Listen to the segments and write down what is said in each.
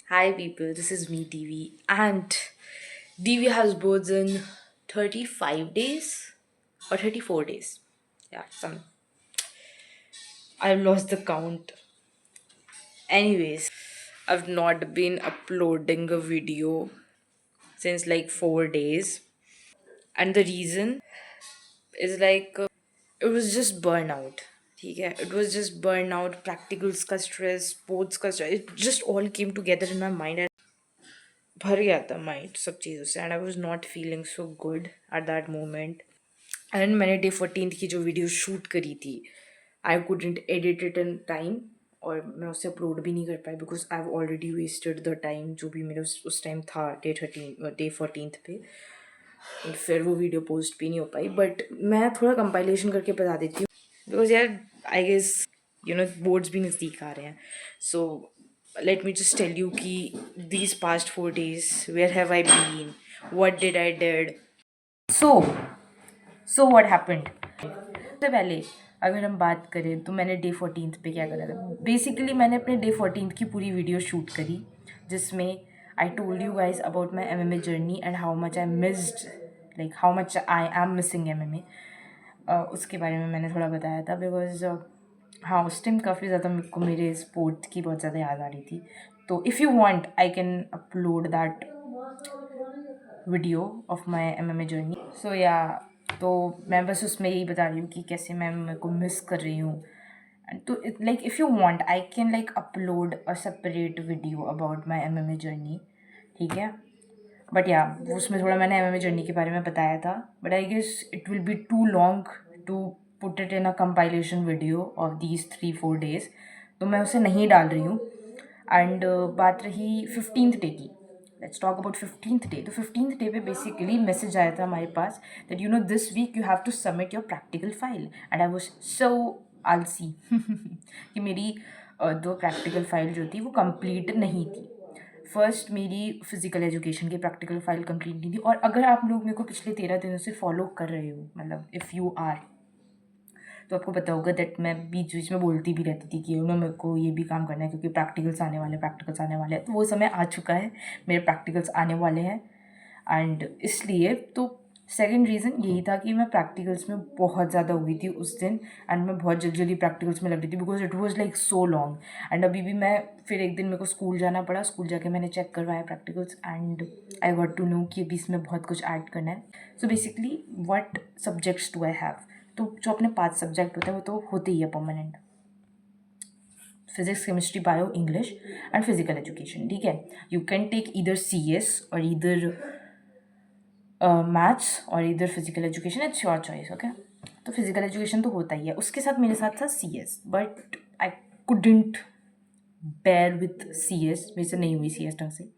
Hi people, this is me DV and DV has boards in 35 days or 34 days. Yeah, some I've lost the count. Anyways, I've not been uploading a video since like 4 days and the reason is it was just burnout. ठीक है, it was just burnout, practicals का stress, sports का stress, it just all came together in my mind and भर गया था mind सब चीज़ों से and I was not feeling so good at that moment and मैंने डे 14 की जो वीडियो शूट करी थी I couldn't edit it in time और मैं उसे अपलोड भी नहीं कर पाई because I have already wasted the time जो भी मेरे उस टाइम था डे 14 पे और फिर वो वीडियो पोस्ट भी नहीं हो पाई बट मैं थोड़ा कंपाइलेशन करके बता देती हूँ बिकॉज यार आई गेस बोर्ड्स भी नज़दीक आ रहे हैं सो let me just tell you कि these past 4 days where have I been, what did I did, so so what happened. सबसे पहले अगर हम बात करें तो मैंने डे 14 पे क्या करा था. बेसिकली मैंने अपने डे 14 की पूरी वीडियो शूट करी जिसमें I told you guys about my MMA journey and how much I missed like how much I am missing MMA. उसके बारे में मैंने थोड़ा बताया था बिकॉज हाँ उस टाइम काफ़ी ज़्यादा मेरे को मेरे स्पोर्ट की बहुत ज़्यादा याद आ रही थी. तो if you want I can upload that video of my MMA journey. So या तो मैं बस उसमें यही बता रही हूँ कि कैसे मैं मेरे को मिस कर रही हूँ. तो like if you want I can like upload a separate video about my MMA journey. ठीक है, बट या उसमें थोड़ा मैंने MMA जर्नी के बारे में बताया था but I guess it will be too long to put it in a compilation video of these 3-4 days. तो मैं उसे नहीं डाल रही हूँ. एंड बात रही 15th डे की. Let's talk about 15th day. तो 15th डे पे बेसिकली मैसेज आया था हमारे पास that this week you have to submit your practical file and I was so आलसी कि मेरी दो प्रैक्टिकल फाइल जो थी वो कंप्लीट नहीं थी. फर्स्ट मेरी फिज़िकल एजुकेशन की प्रैक्टिकल फाइल कंप्लीट नहीं थी. और अगर आप लोग मेरे को पिछले 13 दिनों से फॉलो कर रहे हो मतलब इफ़ यू आर तो आपको पता होगा दैट मैं बीच बीच में बोलती भी रहती थी कि मेरे को ये भी काम करना है क्योंकि प्रैक्टिकल्स आने वाले हैं. तो वो समय आ चुका है, मेरे प्रैक्टिकल्स आने वाले हैं एंड इसलिए तो सेकेंड रीज़न यही था कि मैं प्रैक्टिकल्स में बहुत ज़्यादा हो गई थी उस दिन एंड मैं बहुत जल्दी जल्दी प्रैक्टिकल्स में लग रही थी because it was like so long. And अभी भी मैं फिर एक दिन मेरे को स्कूल जाना पड़ा. स्कूल जाके मैंने चेक करवाया practicals and I got to know कि अभी इसमें बहुत कुछ ऐड करना है. So basically what subjects do I have. तो जो अपने 5 सब्जेक्ट होते हैं वो तो होते ही है permanent. Physics, chemistry, bio, English and physical education. ठीक है, you can take either CS और ईदर मैथ्स और either physical education. It's your choice. Okay, तो फिजिकल एजुकेशन तो होता ही है. उसके साथ मेरे साथ था CS but I couldn't bear with CS. मेरे से नहीं हुई CS ढंग से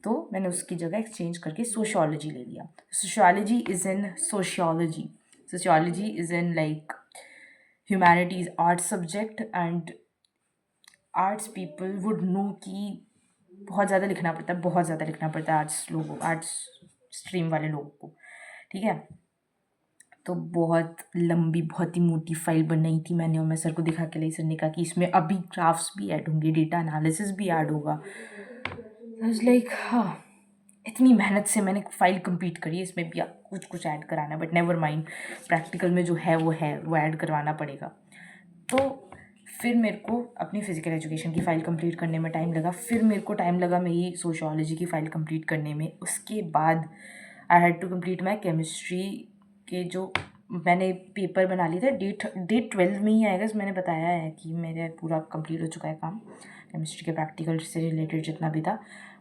तो मैंने उसकी जगह एक्सचेंज करके सोशियोलॉजी ले लिया. Sociology is in sociology. Sociology is in like humanities arts subject and arts people would know कि बहुत ज़्यादा लिखना पड़ता है, बहुत ज़्यादा लिखना पड़ता है आर्ट्स स्ट्रीम वाले लोगों को. ठीक है, तो बहुत लंबी बहुत ही मोटी फाइल बनाई थी मैंने और मैं सर को दिखा के लाई. सर ने कहा कि इसमें अभी ग्राफ्स भी ऐड होंगे, डेटा एनालिसिस भी ऐड होगा. लाइक हाँ, इतनी मेहनत से मैंने फाइल कंप्लीट करी है, इसमें भी आप कुछ कुछ ऐड कराना है बट नेवर माइंड, प्रैक्टिकल में जो है वो ऐड करवाना पड़ेगा. तो फिर मेरे को अपनी फ़िज़िकल एजुकेशन की फ़ाइल कंप्लीट करने में टाइम लगा. फिर मेरे को टाइम लगा मेरी सोशियोलॉजी की फ़ाइल कंप्लीट करने में. उसके बाद I had to complete my chemistry के जो मैंने पेपर बना लिया था. डेट 12 में ही आएगा. मैंने बताया है कि मेरा पूरा कंप्लीट हो चुका है काम केमिस्ट्री के प्रैक्टिकल से रिलेटेड जितना भी था.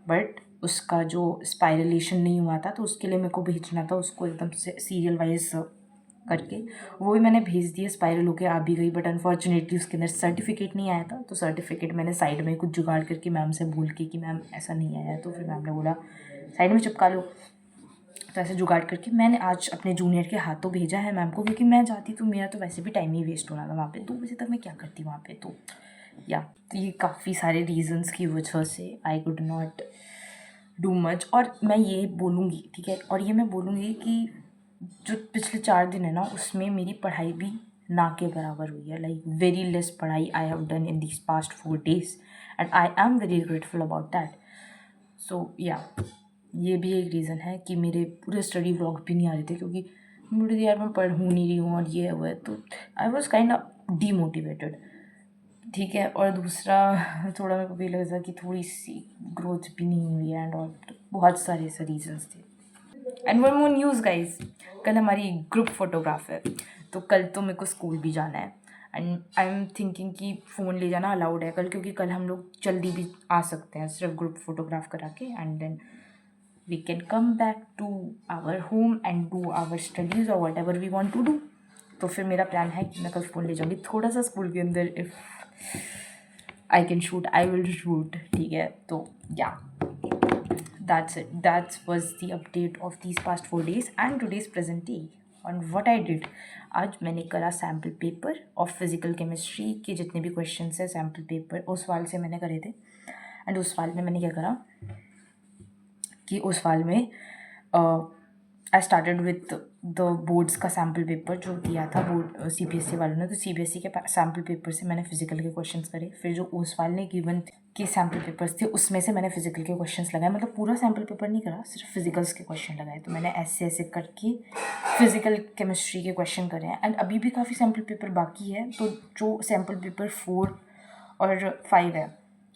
बट उसका जो स्पायरलेशन नहीं हुआ था तो उसके लिए मेरे को भेजना था उसको एकदम से सीरियल वाइज करके. वो भी मैंने भेज दिया, स्पायरल होके आ भी गई बट अनफॉर्चुनेटली उसके अंदर सर्टिफिकेट नहीं आया था. तो सर्टिफिकेट मैंने साइड में कुछ जुगाड़ करके मैम से बोल के कि मैम ऐसा नहीं आया है. तो फिर मैम ने बोला साइड में चिपका लो. तो ऐसे जुगाड़ करके मैंने आज अपने जूनियर के हाथों भेजा है मैम को क्योंकि मैं जाती तो मेरा तो वैसे भी टाइम ही वेस्ट होना था वहाँ पे. 2 बजे तक मैं क्या करती वहाँ पे. तो या तो ये काफ़ी सारे रीजंस की वजह से I could not do much. और मैं ये बोलूँगी, ठीक है, और ये मैं बोलूँगी कि जो पिछले 4 दिन है ना उसमें मेरी पढ़ाई भी ना के बराबर हुई है. लाइक वेरी लेस पढ़ाई I have done in these past 4 days and I am very grateful about that. So yeah ये भी एक रीज़न है कि मेरे पूरे स्टडी व्लॉग भी नहीं आ रहे थे, क्योंकि मुझे तो यार मैं पढ़ हूँ नहीं रही हूँ और ये हुआ है, तो I was kind of demotivated. ठीक है, और दूसरा थोड़ा मेरे को भी लगा कि थोड़ी सी ग्रोथ भी नहीं हुई है एंड और बहुत सारे ऐसे रीजंस थे। And one more news guys, कल हमारी ग्रुप फोटोग्राफ है, तो कल तो मेरे को स्कूल भी जाना है एंड आई एम थिंकिंग कि फ़ोन ले जाना अलाउड है कल, क्योंकि कल हम लोग जल्दी भी आ सकते हैं सिर्फ ग्रुप फोटोग्राफ करा के, and then we can come back to our home and do our studies or whatever we want to do. तो फिर मेरा प्लान है कि मैं कल फ़ोन ले जाऊँगी थोड़ा सा स्कूल के अंदर, if I can shoot I will shoot. ठीक है, तो या that's it, that's was the update of these past 4 days and today's present day on what I did. आज मैंने करा sample paper of physical chemistry के जितने भी क्वेश्चन है, सैम्पल पेपर उस वाल से मैंने करे थे। एंड उस वाल में मैंने क्या करा कि उस वाल में I started with the boards का सैम्पल पेपर जो दिया था बोर्ड CBSE वालों ने, तो CBSE के सैम्पल पेपर से मैंने फिजिकल के क्वेश्चंस करे। फिर जो उस वाल ने गिवन के सैम्पल पेपर्स थे उसमें से मैंने फिजिकल के क्वेश्चंस लगाए, मतलब पूरा सैम्पल पेपर नहीं करा, सिर्फ फिजिकल्स के क्वेश्चन लगाए। तो मैंने ऐसे ऐसे करके फिजिकल केमिस्ट्री के क्वेश्चन करे हैं एंड अभी भी काफ़ी सैम्पल पेपर बाकी है। तो जो सैम्पल पेपर 4 और 5 है,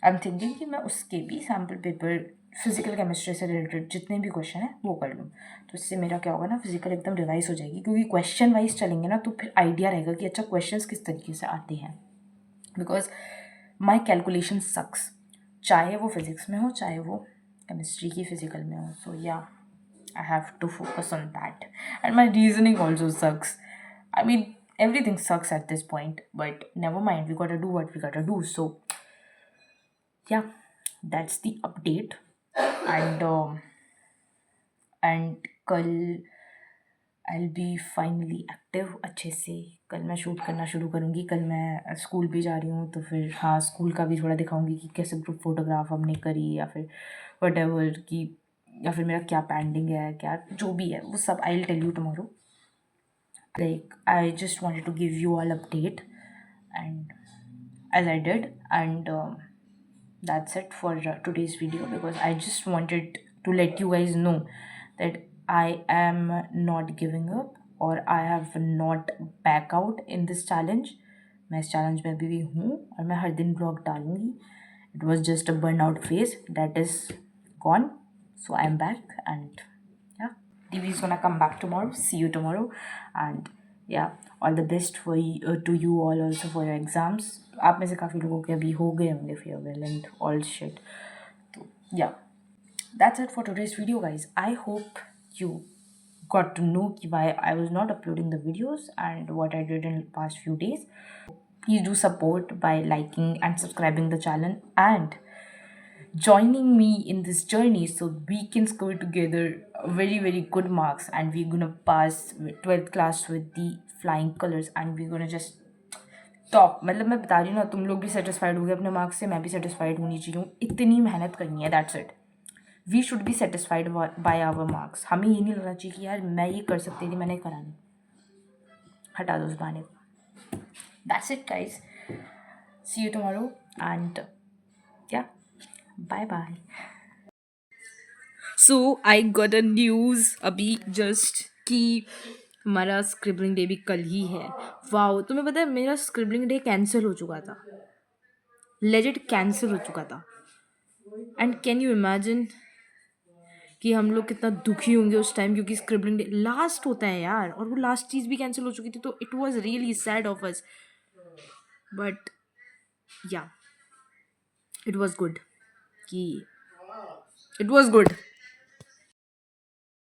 आई एम थिंकिंग कि मैं उसके भी सैम्पल पेपर फिजिकल केमिस्ट्री से रिलेटेड जितने भी क्वेश्चन है वो कर लूँ। तो इससे मेरा क्या होगा ना, फिजिकल एकदम रिवाइज हो जाएगी, क्योंकि क्वेश्चन वाइज चलेंगे ना तो फिर आइडिया रहेगा कि अच्छा क्वेश्चंस किस तरीके से आते हैं। बिकॉज माई कैलकुलेशन सक्स, चाहे वो फिजिक्स में हो चाहे वो केमिस्ट्री की फिजिकल में हो। So yeah I have to focus on that and my reasoning also sucks. I mean everything sucks at this point, but never mind, we gotta do what we gotta do. So yeah, that's the update. And कल I will be finally active अच्छे से। कल मैं shoot करना शुरू करूँगी। कल मैं स्कूल भी जा रही हूँ, तो फिर हाँ स्कूल का भी थोड़ा दिखाऊँगी कि कैसे ग्रुप फोटोग्राफ हमने करी, या फिर वटेवर की, या फिर मेरा क्या पेंडिंग है, क्या जो भी है वो सब I will tell you tomorrow. Like I just wanted to give you all update and as I did, and that's it for today's video, because I just wanted to let you guys know that I am not giving up or I have not back out in this challenge. मैं इस challenge में अभी भी हूँ और मैं हर दिन blog डालूंगी. It was just a burnout phase that is gone, so I'm back, and yeah, TV is gonna come back tomorrow. See you tomorrow, and yeah, all the best for to you all also for your exams. आप में से काफ़ी लोगों के अभी हो गए होंगे फेयरवेल and all shit. तो yeah, that's it for today's video, guys. I hope you got to know why I was not uploading the videos and what I did in the past few days. Please do support by liking and subscribing the channel and joining me in this journey so we can score together very good marks, and we're gonna pass 12th class with the flying colors, and we're gonna just top. मतलब मैं बता रही हूँ ना, तुम लोग भी satisfied हो गए अपने मार्क्स से, मैं भी सेटिस्फाइड होनी चाहिए। इतनी मेहनत करनी है, that's it. We should be satisfied by our marks. हमें ये नहीं लगना चाहिए कि यार मैं ये कर सकती थी, मैंने करा नहीं। हटा दो उस बहाने को। That's it guys, see you tomorrow and yeah bye bye. So I got a news अभी जस्ट कि हमारा स्क्रिबलिंग डे भी कल ही है। वाओ, तुम्हें पता है मेरा स्क्रिबलिंग डे कैंसिल हो चुका था, लेजिट कैंसिल हो चुका था। एंड कैन यू इमेजिन कि हम लोग कितना दुखी होंगे उस टाइम, क्योंकि स्क्रिबलिंग डे लास्ट होता है यार, और वो लास्ट चीज़ भी कैंसिल हो चुकी थी, तो it was really sad of us, but या इट वॉज गुड कि इट वॉज गुड।